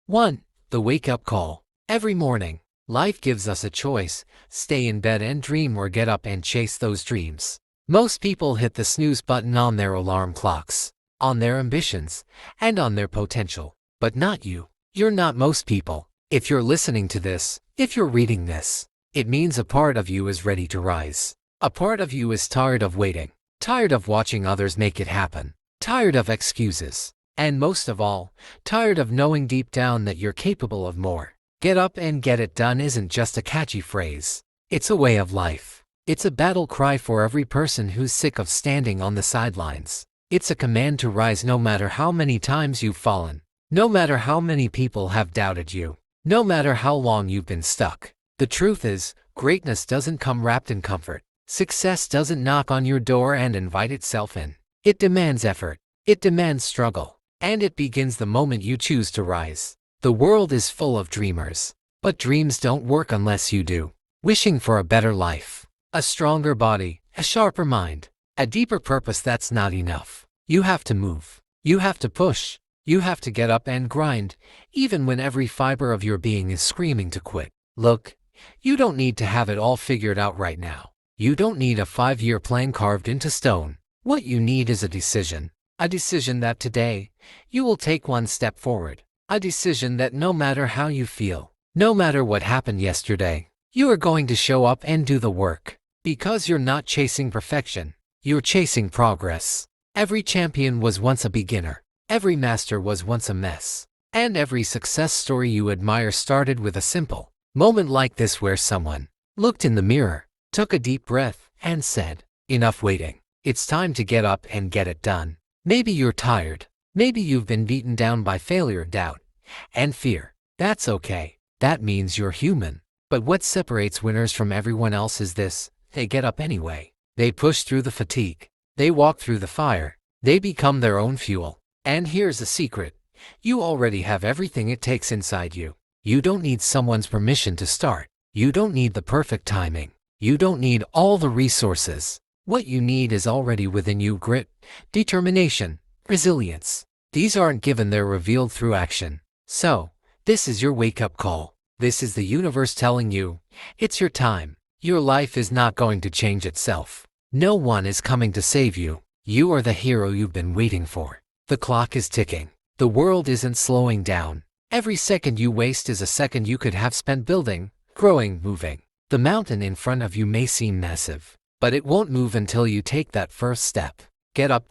1. The wake-up call. Every morning, life gives us a choice: stay in bed and dream or get up and chase those dreams. Most people hit the snooze button on their alarm clocks, on their ambitions, and on their potential. But not you. You're not most people. If you're listening to this, if you're reading this, it means a part of you is ready to rise. A part of you is tired of waiting, tired of watching others make it happen, tired of excuses, and most of all, tired of knowing deep down that you're capable of more. Get up and get it done isn't just a catchy phrase. It's a way of life. It's a battle cry for every person who's sick of standing on the sidelines. It's a command to rise no matter how many times you've fallen, no matter how many people have doubted you, no matter how long you've been stuck. The truth is, greatness doesn't come wrapped in comfort. Success doesn't knock on your door and invite itself in. It demands effort. It demands struggle. And it begins the moment you choose to rise. The world is full of dreamers, but dreams don't work unless you do. Wishing for a better life, a stronger body, a sharper mind, a deeper purpose, that's not enough. You have to move. You have to push. You have to get up and grind, even when every fiber of your being is screaming to quit. Look, you don't need to have it all figured out right now. You don't need a 5-year plan carved into stone. What you need is a decision. A decision that today, you will take one step forward. A decision that no matter how you feel, no matter what happened yesterday, you are going to show up and do the work. Because you're not chasing perfection, you're chasing progress. Every champion was once a beginner. Every master was once a mess. And every success story you admire started with a simple moment like this, where someone looked in the mirror, took a deep breath, and said, "Enough waiting. It's time to get up and get it done." Maybe you're tired. Maybe you've been beaten down by failure, doubt, and fear. That's okay. That means you're human. But what separates winners from everyone else is this: they get up anyway. They push through the fatigue. They walk through the fire. They become their own fuel. And here's the secret: you already have everything it takes inside you. You don't need someone's permission to start. You don't need the perfect timing. You don't need all the resources. What you need is already within you: grit, determination, resilience. These aren't given, they're revealed through action. So, this is your wake-up call. This is the universe telling you, it's your time. Your life is not going to change itself. No one is coming to save you. You are the hero you've been waiting for. The clock is ticking. The world isn't slowing down. Every second you waste is a second you could have spent building, growing, moving. The mountain in front of you may seem massive, but it won't move until you take that first step. Get up,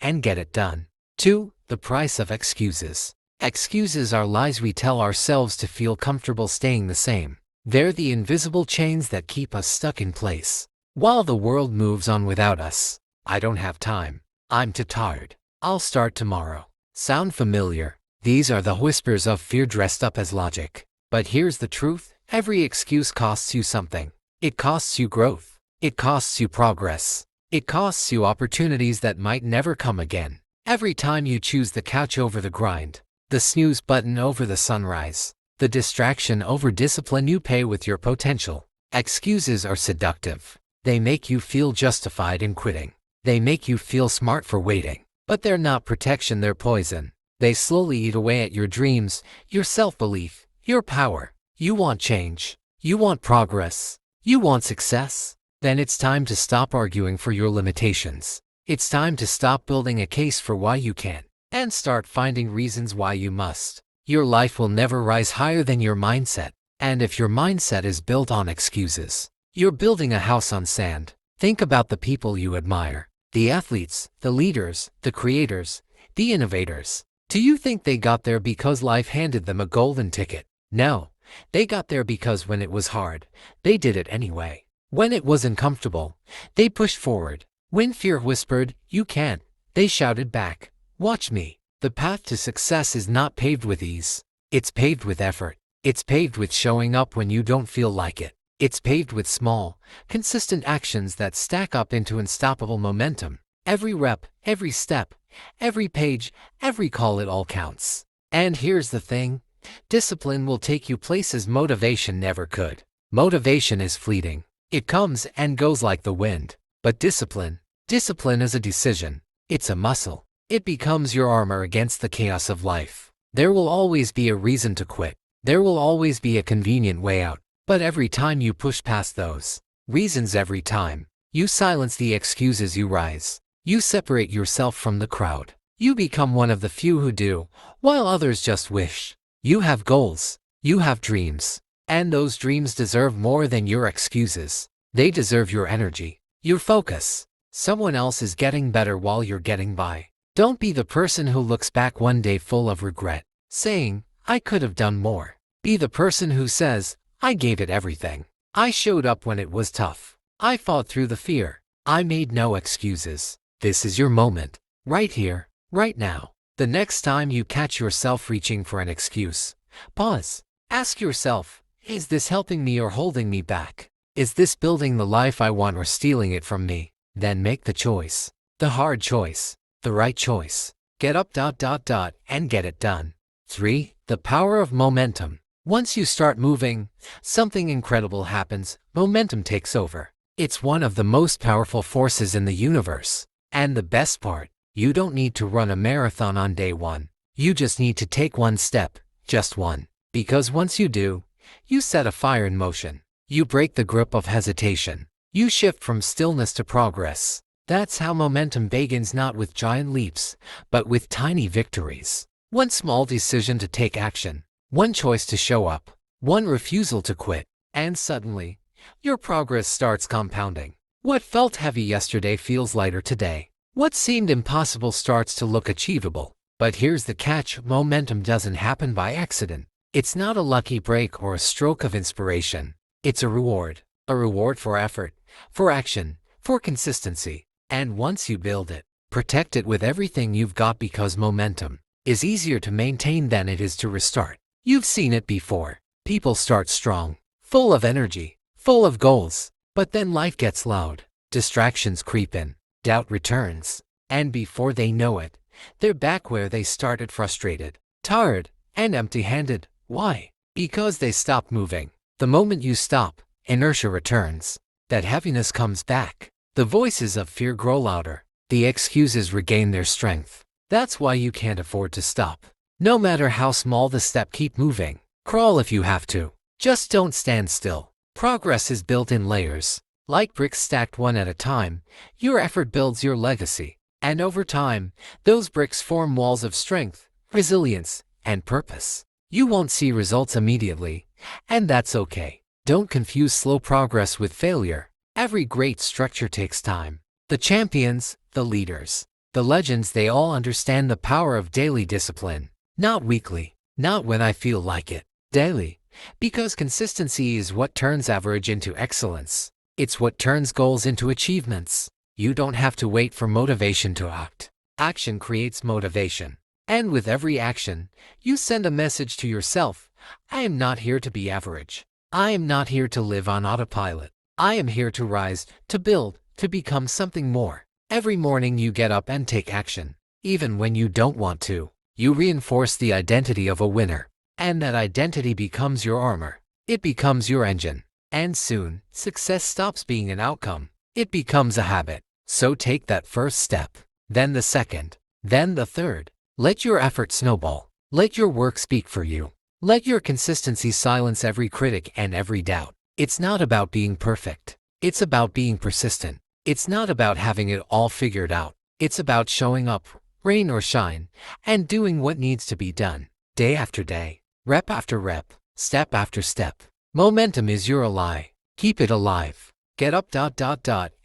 and get it done. 2. The price of excuses. Excuses are lies we tell ourselves to feel comfortable staying the same. They're the invisible chains that keep us stuck in place, while the world moves on without us. I don't have time. I'm too tired. I'll start tomorrow. Sound familiar? These are the whispers of fear dressed up as logic. But here's the truth: every excuse costs you something. It costs you growth. It costs you progress. It costs you opportunities that might never come again. Every time you choose the couch over the grind, the snooze button over the sunrise, the distraction over discipline, you pay with your potential. Excuses are seductive. They make you feel justified in quitting. They make you feel smart for waiting. But they're not protection, they're poison. They slowly eat away at your dreams, your self-belief, your power. You want change. You want progress. You want success. Then it's time to stop arguing for your limitations. It's time to stop building a case for why you can't, and start finding reasons why you must. Your life will never rise higher than your mindset. And if your mindset is built on excuses, you're building a house on sand. Think about the people you admire. The athletes, the leaders, the creators, the innovators. Do you think they got there because life handed them a golden ticket? No. They got there because when it was hard, they did it anyway. When it wasn't comfortable, they pushed forward. When fear whispered, "You can't," they shouted back, "Watch me." The path to success is not paved with ease. It's paved with effort. It's paved with showing up when you don't feel like it. It's paved with small, consistent actions that stack up into unstoppable momentum. Every rep, every step, every page, every call, it all counts. And here's the thing: discipline will take you places motivation never could. Motivation is fleeting. It comes and goes like the wind. But discipline is a decision. It's a muscle. It becomes your armor against the chaos of life. There will always be a reason to quit. There will always be a convenient way out. But every time you push past those reasons, every time you silence the excuses, you rise. You separate yourself from the crowd. You become one of the few who do, while others just wish. You have goals. You have dreams. And those dreams deserve more than your excuses. They deserve your energy, your focus. Someone else is getting better while you're getting by. Don't be the person who looks back one day full of regret, saying, I could have done more. Be the person who says, I gave it everything. I showed up when it was tough. I fought through the fear. I made no excuses. This is your moment. Right here, right now. The next time you catch yourself reaching for an excuse, pause. Ask yourself, is this helping me or holding me back? Is this building the life I want or stealing it from me? Then make the choice. The hard choice. The right choice. Get up ... and get it done. 3. The power of momentum. Once you start moving, something incredible happens. Momentum takes over. It's one of the most powerful forces in the universe. And the best part, you don't need to run a marathon on day one. You just need to take one step, just one. Because once you do, you set a fire in motion. You break the grip of hesitation. You shift from stillness to progress. That's how momentum begins, not with giant leaps, but with tiny victories. One small decision to take action. One choice to show up. One refusal to quit. And suddenly, your progress starts compounding. What felt heavy yesterday feels lighter today. What seemed impossible starts to look achievable. But here's the catch: momentum doesn't happen by accident. It's not a lucky break or a stroke of inspiration. It's a reward. A reward for effort, for action, for consistency. And once you build it, protect it with everything you've got, because momentum is easier to maintain than it is to restart. You've seen it before. People start strong, full of energy, full of goals. But then life gets loud. Distractions creep in. Doubt returns. And before they know it, they're back where they started, frustrated, tired, and empty-handed. Why? Because they stopped moving. The moment you stop, inertia returns. That heaviness comes back. The voices of fear grow louder. The excuses regain their strength. That's why you can't afford to stop. No matter how small the step, keep moving. Crawl if you have to. Just don't stand still. Progress is built in layers. Like bricks stacked one at a time, your effort builds your legacy. And over time, those bricks form walls of strength, resilience, and purpose. You won't see results immediately, and that's okay. Don't confuse slow progress with failure. Every great structure takes time. The champions, the leaders, the legends, they all understand the power of daily discipline. Not weekly, not when I feel like it. Daily. Because consistency is what turns average into excellence. It's what turns goals into achievements. You don't have to wait for motivation to act. Action creates motivation. And with every action, you send a message to yourself: I am not here to be average. I am not here to live on autopilot. I am here to rise, to build, to become something more. Every morning you get up and take action. Even when you don't want to, you reinforce the identity of a winner. And that identity becomes your armor. It becomes your engine. And soon, success stops being an outcome. It becomes a habit. So take that first step, then the second, then the third. Let your effort snowball. Let your work speak for you. Let your consistency silence every critic and every doubt. It's not about being perfect. It's about being persistent. It's not about having it all figured out. It's about showing up, rain or shine, and doing what needs to be done. Day after day, rep after rep, step after step. Momentum is your ally. Keep it alive. Get up ...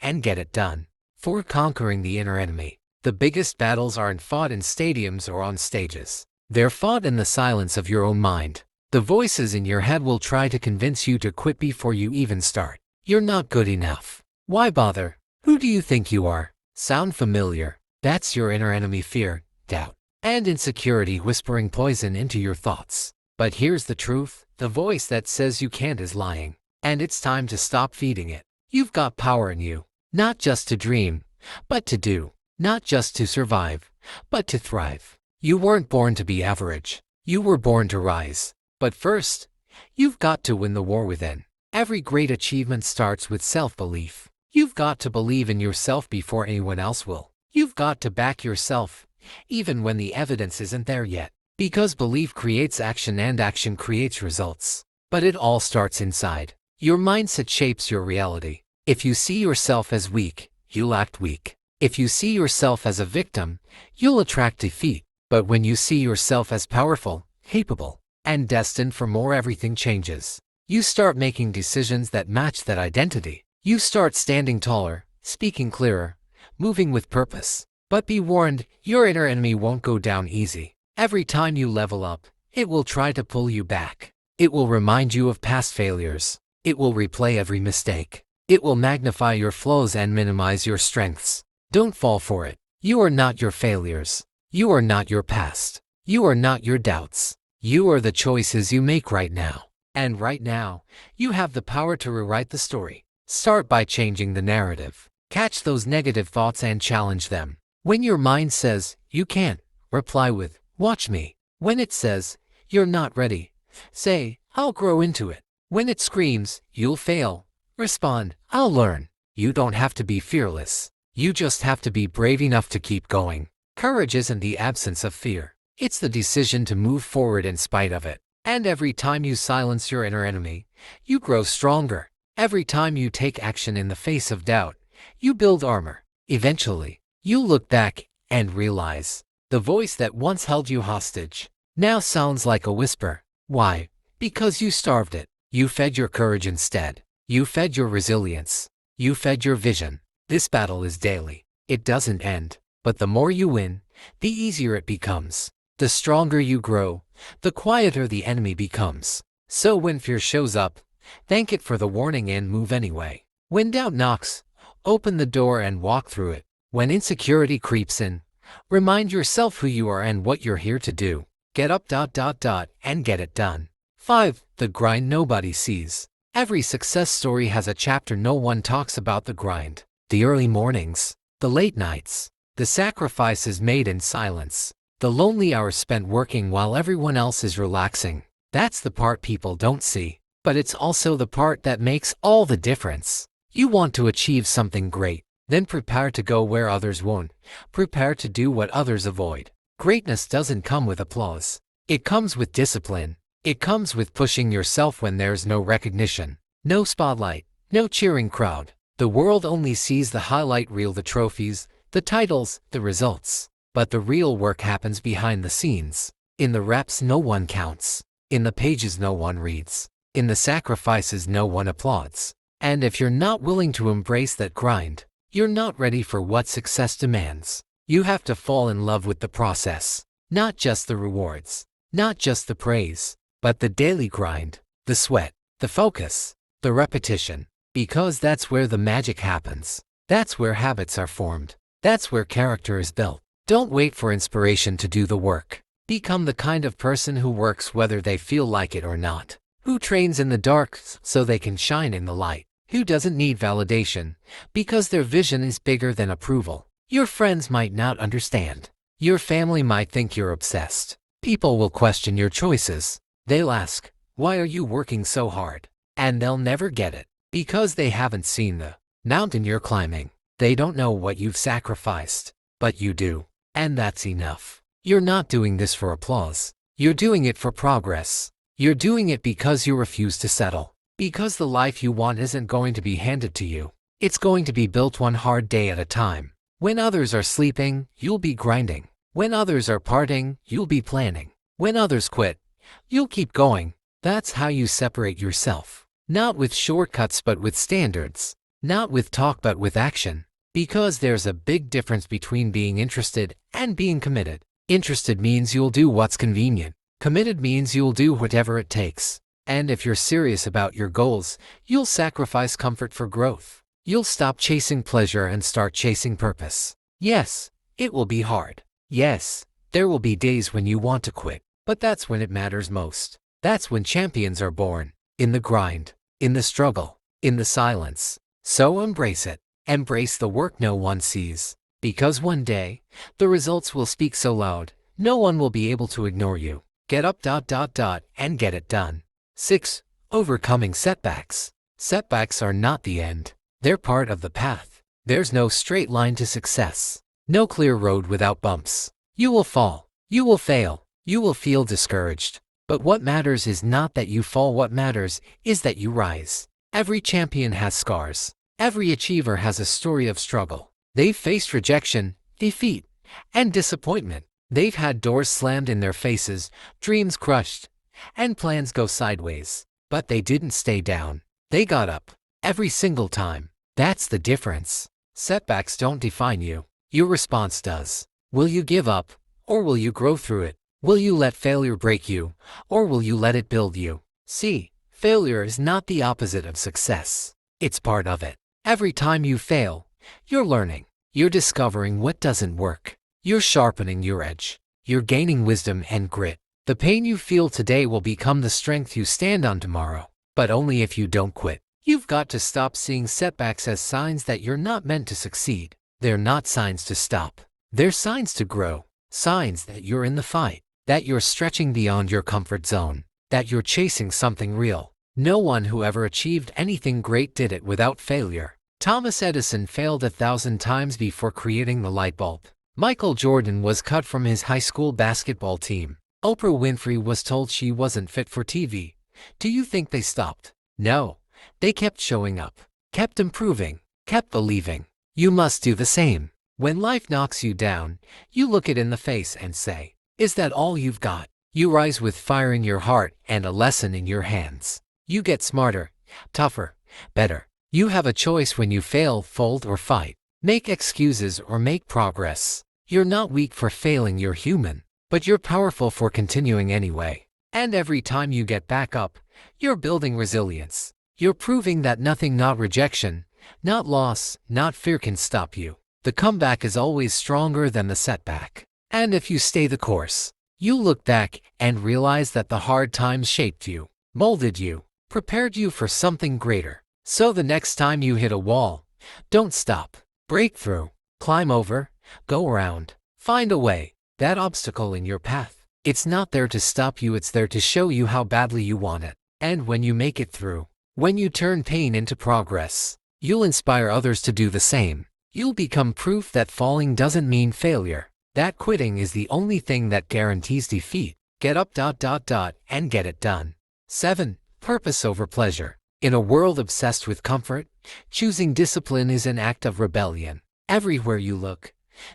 and get it done. 4. Conquering the inner enemy. The biggest battles aren't fought in stadiums or on stages. They're fought in the silence of your own mind. The voices in your head will try to convince you to quit before you even start. You're not good enough. Why bother? Who do you think you are? Sound familiar? That's your inner enemy: fear, doubt, and insecurity whispering poison into your thoughts. But here's the truth: the voice that says you can't is lying. And it's time to stop feeding it. You've got power in you. Not just to dream, but to do. Not just to survive, but to thrive. You weren't born to be average. You were born to rise. But first, you've got to win the war within. Every great achievement starts with self-belief. You've got to believe in yourself before anyone else will. You've got to back yourself, even when the evidence isn't there yet. Because belief creates action and action creates results. But it all starts inside. Your mindset shapes your reality. If you see yourself as weak, you'll act weak. If you see yourself as a victim, you'll attract defeat. But when you see yourself as powerful, capable, and destined for more, everything changes. You start making decisions that match that identity. You start standing taller, speaking clearer, moving with purpose. But be warned, your inner enemy won't go down easy. Every time you level up, it will try to pull you back. It will remind you of past failures. It will replay every mistake. It will magnify your flaws and minimize your strengths. Don't fall for it. You are not your failures. You are not your past. You are not your doubts. You are the choices you make right now. And right now, you have the power to rewrite the story. Start by changing the narrative. Catch those negative thoughts and challenge them. When your mind says, "You can't," reply with, "Watch me." When it says, "You're not ready," say, "I'll grow into it." When it screams, "You'll fail," respond, "I'll learn." You don't have to be fearless. You just have to be brave enough to keep going. Courage isn't the absence of fear. It's the decision to move forward in spite of it. And every time you silence your inner enemy, you grow stronger. Every time you take action in the face of doubt, you build armor. Eventually, you'll look back and realize the voice that once held you hostage now sounds like a whisper. Why? Because you starved it. You fed your courage instead. You fed your resilience. You fed your vision. This battle is daily. It doesn't end. But the more you win, the easier it becomes. The stronger you grow, the quieter the enemy becomes. So when fear shows up, thank it for the warning and move anyway. When doubt knocks, open the door and walk through it. When insecurity creeps in, remind yourself who you are and what you're here to do. Get up, and get it done. 5. The grind nobody sees. Every success story has a chapter no one talks about: the grind. The early mornings, the late nights, the sacrifices made in silence, the lonely hours spent working while everyone else is relaxing. That's the part people don't see. But it's also the part that makes all the difference. You want to achieve something great, then prepare to go where others won't. Prepare to do what others avoid. Greatness doesn't come with applause. It comes with discipline. It comes with pushing yourself when there's no recognition, no spotlight, no cheering crowd. The world only sees the highlight reel, the trophies, the titles, the results. But the real work happens behind the scenes. In the reps no one counts. In the pages no one reads. In the sacrifices no one applauds. And if you're not willing to embrace that grind, you're not ready for what success demands. You have to fall in love with the process. Not just the rewards. Not just the praise. But the daily grind. The sweat. The focus. The repetition. Because that's where the magic happens. That's where habits are formed. That's where character is built. Don't wait for inspiration to do the work. Become the kind of person who works whether they feel like it or not. Who trains in the dark so they can shine in the light. Who doesn't need validation because their vision is bigger than approval. Your friends might not understand. Your family might think you're obsessed. People will question your choices. They'll ask, "Why are you working so hard?" And they'll never get it because they haven't seen the mountain you're climbing. They don't know what you've sacrificed, but you do. And that's enough. You're not doing this for applause. You're doing it for progress. You're doing it because you refuse to settle. Because the life you want isn't going to be handed to you. It's going to be built one hard day at a time. When others are sleeping, you'll be grinding. When others are partying, you'll be planning. When others quit, you'll keep going. That's how you separate yourself. Not with shortcuts but with standards. Not with talk but with action. Because there's a big difference between being interested and being committed. Interested means you'll do what's convenient. Committed means you'll do whatever it takes. And if you're serious about your goals, you'll sacrifice comfort for growth. You'll stop chasing pleasure and start chasing purpose. Yes, it will be hard. Yes, there will be days when you want to quit. But that's when it matters most. That's when champions are born. In the grind. In the struggle. In the silence. So embrace it. Embrace the work no one sees. Because one day, the results will speak so loud, no one will be able to ignore you. Get up, and get it done. 6. Overcoming setbacks. Setbacks are not the end. They're part of the path. There's no straight line to success. No clear road without bumps. You will fall. You will fail. You will feel discouraged. But what matters is not that you fall, what matters is that you rise. Every champion has scars. Every achiever has a story of struggle. They've faced rejection, defeat, and disappointment. They've had doors slammed in their faces, dreams crushed, and plans go sideways. But they didn't stay down. They got up. Every single time. That's the difference. Setbacks don't define you. Your response does. Will you give up, or will you grow through it? Will you let failure break you, or will you let it build you? See, failure is not the opposite of success. It's part of it. Every time you fail, you're learning. You're discovering what doesn't work. You're sharpening your edge. You're gaining wisdom and grit. The pain you feel today will become the strength you stand on tomorrow. But only if you don't quit. You've got to stop seeing setbacks as signs that you're not meant to succeed. They're not signs to stop. They're signs to grow. Signs that you're in the fight. That you're stretching beyond your comfort zone. That you're chasing something real. No one who ever achieved anything great did it without failure. Thomas Edison failed 1,000 times before creating the light bulb. Michael Jordan was cut from his high school basketball team. Oprah Winfrey was told she wasn't fit for TV. Do you think they stopped? No. They kept showing up, kept improving, kept believing. You must do the same. When life knocks you down, you look it in the face and say, is that all you've got? You rise with fire in your heart and a lesson in your hands. You get smarter, tougher, better. You have a choice when you fail, fold or fight. Make excuses or make progress. You're not weak for failing, you're human. But you're powerful for continuing anyway. And every time you get back up, you're building resilience. You're proving that nothing, not rejection, not loss, not fear can stop you. The comeback is always stronger than the setback. And if you stay the course, you'll look back and realize that the hard times shaped you, molded you, prepared you for something greater. So the next time you hit a wall, don't stop. Break through, climb over, go around, find a way. That obstacle in your path, it's not there to stop you, it's there to show you how badly you want it. And when you make it through, when you turn pain into progress, you'll inspire others to do the same. You'll become proof that falling doesn't mean failure. That quitting is the only thing that guarantees defeat. Get up, and get it done. 7. Purpose over pleasure. In a world obsessed with comfort, choosing discipline is an act of rebellion. Everywhere you look,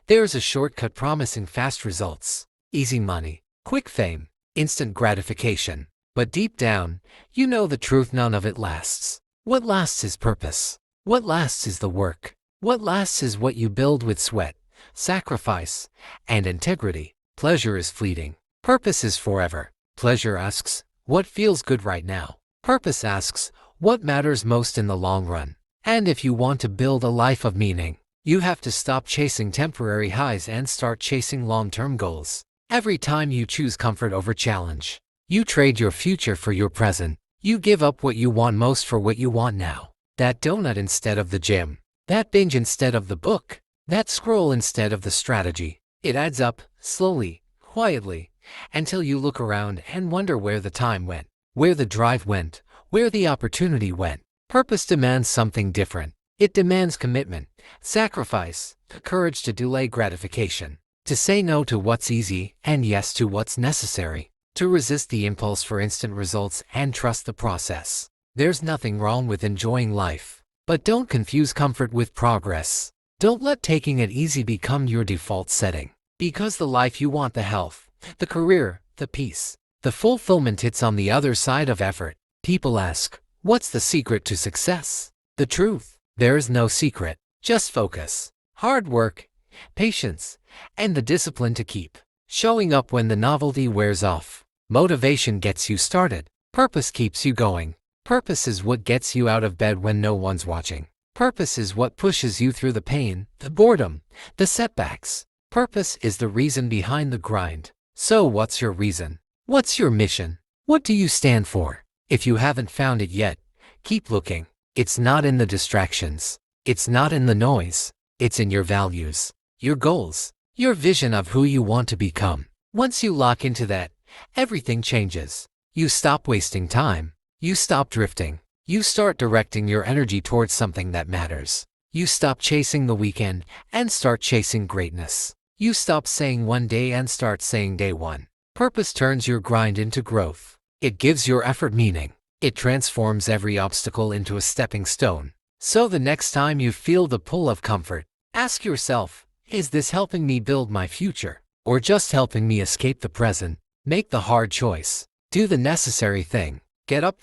there's a shortcut promising fast results, easy money, quick fame, instant gratification. But deep down, you know the truth, none of it lasts. What lasts is purpose. What lasts is the work. What lasts is what you build with sweat, sacrifice, and integrity. Pleasure is fleeting. Purpose is forever. Pleasure asks, what feels good right now? Purpose asks, what matters most in the long run? And if you want to build a life of meaning, you have to stop chasing temporary highs and start chasing long-term goals. Every time you choose comfort over challenge, you trade your future for your present. You give up what you want most for what you want now. That donut instead of the gym. That binge instead of the book. That scroll instead of the strategy. It adds up, slowly, quietly, until you look around and wonder where the time went, where the drive went, where the opportunity went. Purpose demands something different. It demands commitment, sacrifice, the courage to delay gratification, to say no to what's easy and yes to what's necessary, to resist the impulse for instant results and trust the process. There's nothing wrong with enjoying life, but don't confuse comfort with progress. Don't let taking it easy become your default setting, because the life you want, the health, the career, the peace, the fulfillment, it's on the other side of effort. People ask, what's the secret to success? The truth, there is no secret, just focus, hard work, patience, and the discipline to keep showing up when the novelty wears off. Motivation gets you started. Purpose keeps you going. Purpose is what gets you out of bed when no one's watching. Purpose is what pushes you through the pain, the boredom, the setbacks. Purpose is the reason behind the grind. So what's your reason? What's your mission? What do you stand for? If you haven't found it yet, keep looking. It's not in the distractions. It's not in the noise. It's in your values, your goals, your vision of who you want to become. Once you lock into that, everything changes. You stop wasting time. You stop drifting. You start directing your energy towards something that matters. You stop chasing the weekend and start chasing greatness. You stop saying one day and start saying day one. Purpose turns your grind into growth. It gives your effort meaning. It transforms every obstacle into a stepping stone. So the next time you feel the pull of comfort, ask yourself, is this helping me build my future, or just helping me escape the present? Make the hard choice. Do the necessary thing. Get up,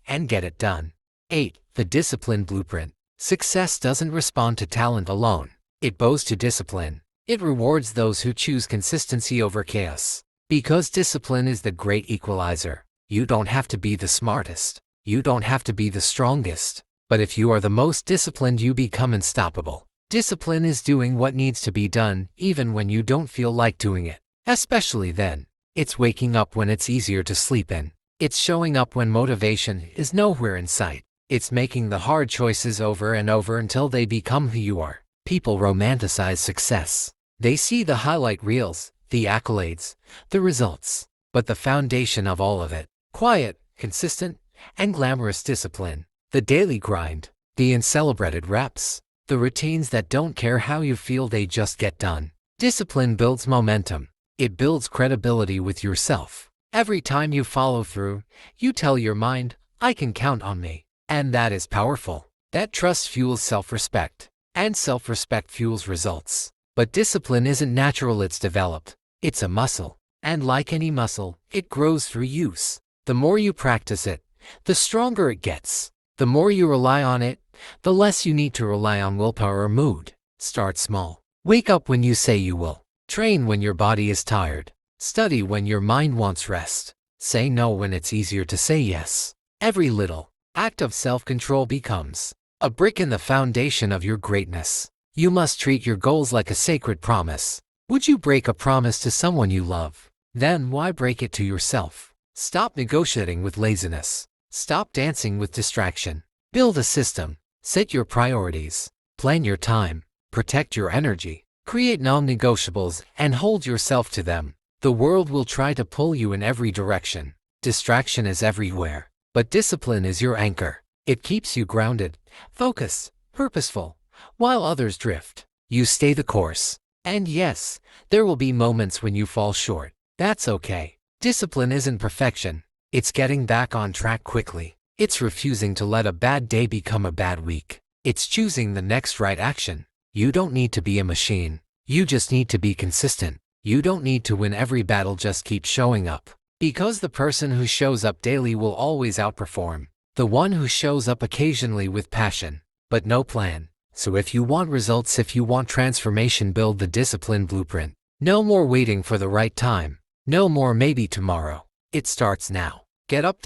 and get it done. 8. The Discipline Blueprint. Success doesn't respond to talent alone. It bows to discipline. It rewards those who choose consistency over chaos. Because discipline is the great equalizer. You don't have to be the smartest. You don't have to be the strongest. But if you are the most disciplined, you become unstoppable. Discipline is doing what needs to be done, even when you don't feel like doing it. Especially then. It's waking up when it's easier to sleep in. It's showing up when motivation is nowhere in sight. It's making the hard choices over and over until they become who you are. People romanticize success. They see the highlight reels, the accolades, the results. But the foundation of all of it, quiet, consistent, and glamorous discipline. The daily grind, the uncelebrated reps, the routines that don't care how you feel, they just get done. Discipline builds momentum. It builds credibility with yourself. Every time you follow through, you tell your mind, I can count on me. And that is powerful. That trust fuels self-respect. And self-respect fuels results. But discipline isn't natural, it's developed. It's a muscle. And like any muscle, it grows through use. The more you practice it, the stronger it gets. The more you rely on it, the less you need to rely on willpower or mood. Start small. Wake up when you say you will. Train when your body is tired. Study when your mind wants rest. Say no when it's easier to say yes. Every little act of self-control becomes a brick in the foundation of your greatness. You must treat your goals like a sacred promise. Would you break a promise to someone you love? Then why break it to yourself? Stop negotiating with laziness. Stop dancing with distraction. Build a system. Set your priorities. Plan your time. Protect your energy. Create non-negotiables and hold yourself to them. The world will try to pull you in every direction. Distraction is everywhere. But discipline is your anchor. It keeps you grounded, focused, purposeful, while others drift. You stay the course. And yes, there will be moments when you fall short. That's okay. Discipline isn't perfection. It's getting back on track quickly. It's refusing to let a bad day become a bad week. It's choosing the next right action. You don't need to be a machine. You just need to be consistent. You don't need to win every battle, just keep showing up. Because the person who shows up daily will always outperform the one who shows up occasionally with passion, but no plan. So if you want results, if you want transformation, build the Discipline Blueprint. No more waiting for the right time. No more maybe tomorrow. It starts now. Get up,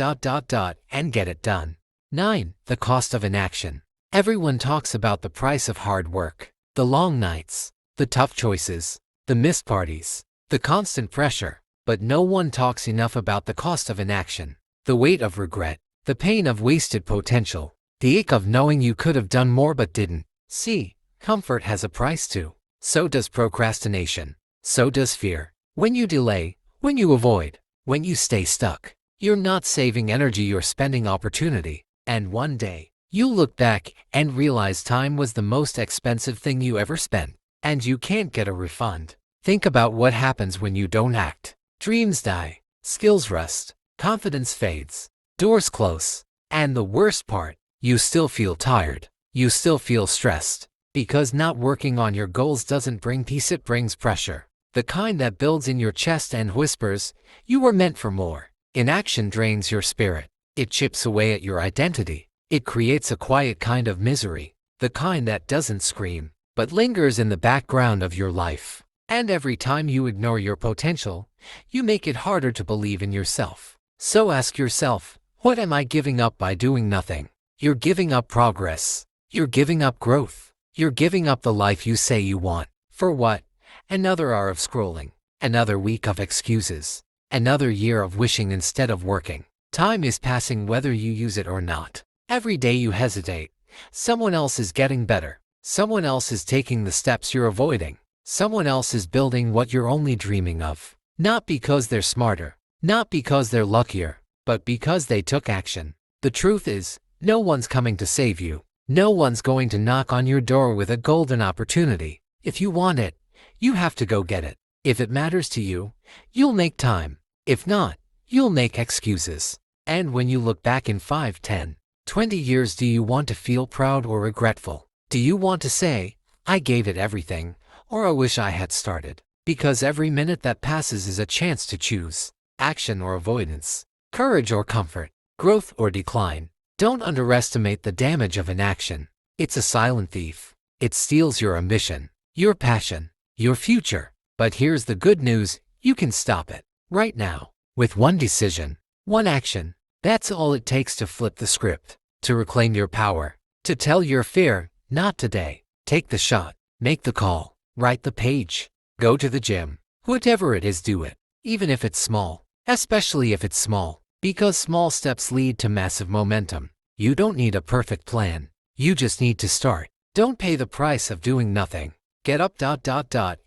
and get it done. 9. The Cost of Inaction. Everyone talks about the price of hard work. The long nights, the tough choices, the missed parties, the constant pressure. But no one talks enough about the cost of inaction. The weight of regret, the pain of wasted potential, the ache of knowing you could have done more but didn't. See, comfort has a price too. So does procrastination. So does fear. When you delay, when you avoid, when you stay stuck, you're not saving energy, you're spending opportunity. And one day, you'll look back and realize time was the most expensive thing you ever spent. And you can't get a refund. Think about what happens when you don't act. Dreams die, skills rust, confidence fades, doors close, and the worst part, you still feel tired. You still feel stressed. Because not working on your goals doesn't bring peace, it brings pressure. The kind that builds in your chest and whispers, you were meant for more. Inaction drains your spirit. It chips away at your identity. It creates a quiet kind of misery. The kind that doesn't scream, but lingers in the background of your life. And every time you ignore your potential, you make it harder to believe in yourself. So ask yourself, what am I giving up by doing nothing? You're giving up progress. You're giving up growth. You're giving up the life you say you want. For what? Another hour of scrolling. Another week of excuses. Another year of wishing instead of working. Time is passing whether you use it or not. Every day you hesitate, someone else is getting better. Someone else is taking the steps you're avoiding. Someone else is building what you're only dreaming of. Not because they're smarter, not because they're luckier, but because they took action. The truth is, no one's coming to save you. No one's going to knock on your door with a golden opportunity. If you want it, you have to go get it. If it matters to you, you'll make time. If not, you'll make excuses. And when you look back in 5, 10, 20 years, do you want to feel proud or regretful? Do you want to say, I gave it everything, or I wish I had started? Because every minute that passes is a chance to choose action or avoidance, courage or comfort, growth or decline. Don't underestimate the damage of inaction. It's a silent thief. It steals your ambition, your passion, your future. But here's the good news, you can stop it right now with one decision, one action. That's all it takes to flip the script, to reclaim your power, to tell your fear, not today. Take the shot, make the call, write the page, go to the gym. Whatever it is, do it, even if it's small, especially if it's small, because small steps lead to massive momentum. You don't need a perfect plan. You just need to start. Don't pay the price of doing nothing. Get up,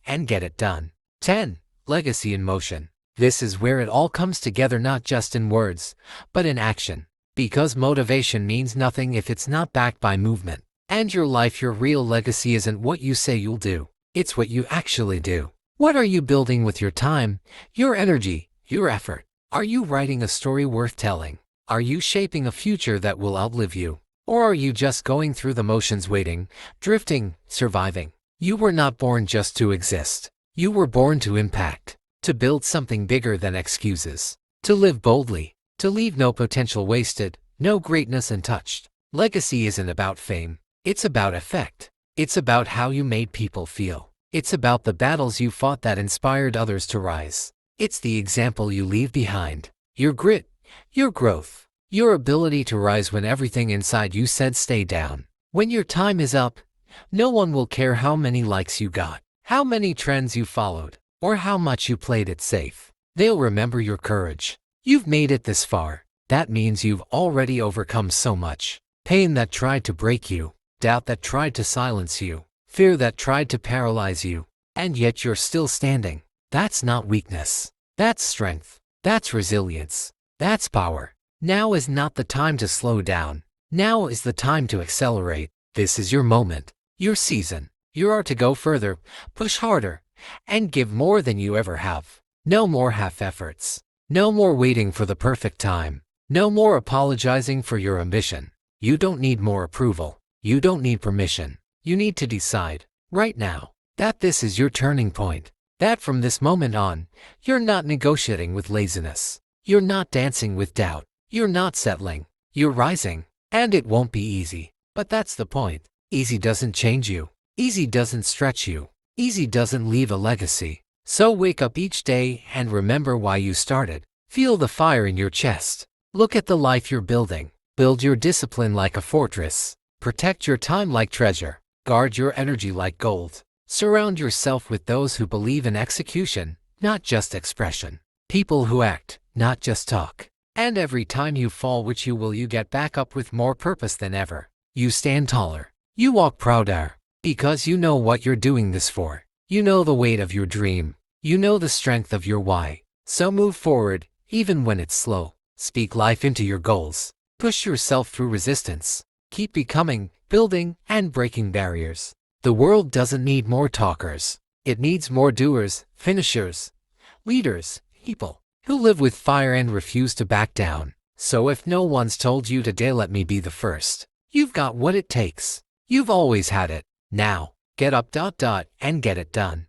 and get it done. 10. Legacy in motion. This is where it all comes together, not just in words, but in action. Because motivation means nothing if it's not backed by movement. And your life, your real legacy isn't what you say you'll do. It's what you actually do. What are you building with your time, your energy, your effort? Are you writing a story worth telling? Are you shaping a future that will outlive you? Or are you just going through the motions, waiting, drifting, surviving? You were not born just to exist. You were born to impact, to build something bigger than excuses, to live boldly, to leave no potential wasted, no greatness untouched. Legacy isn't about fame. It's about effect. It's about how you made people feel. It's about the battles you fought that inspired others to rise. It's the example you leave behind. Your grit, your growth, your ability to rise when everything inside you said stay down. When your time is up, no one will care how many likes you got, how many trends you followed, or how much you played it safe. They'll remember your courage. You've made it this far. That means you've already overcome so much. Pain that tried to break you, doubt that tried to silence you, fear that tried to paralyze you, and yet you're still standing. That's not weakness. That's strength. That's resilience. That's power. Now is not the time to slow down. Now is the time to accelerate. This is your moment, your season. You are to go further, push harder, and give more than you ever have. No more half efforts. No more waiting for the perfect time. No more apologizing for your ambition. You don't need more approval. You don't need permission. You need to decide, right now, that this is your turning point. That from this moment on, you're not negotiating with laziness. You're not dancing with doubt. You're not settling. You're rising. And it won't be easy. But that's the point. Easy doesn't change you. Easy doesn't stretch you. Easy doesn't leave a legacy. So wake up each day and remember why you started. Feel the fire in your chest. Look at the life you're building. Build your discipline like a fortress. Protect your time like treasure. Guard your energy like gold. Surround yourself with those who believe in execution, not just expression. People who act, not just talk. And every time you fall, which you will, you get back up with more purpose than ever. You stand taller. You walk prouder. Because you know what you're doing this for. You know the weight of your dream. You know the strength of your why. So move forward, even when it's slow. Speak life into your goals. Push yourself through resistance. Keep becoming, building, and breaking barriers. The world doesn't need more talkers. It needs more doers, finishers, leaders, people who live with fire and refuse to back down. So if no one's told you today, let me be the first. You've got what it takes. You've always had it. Now, get up, and get it done.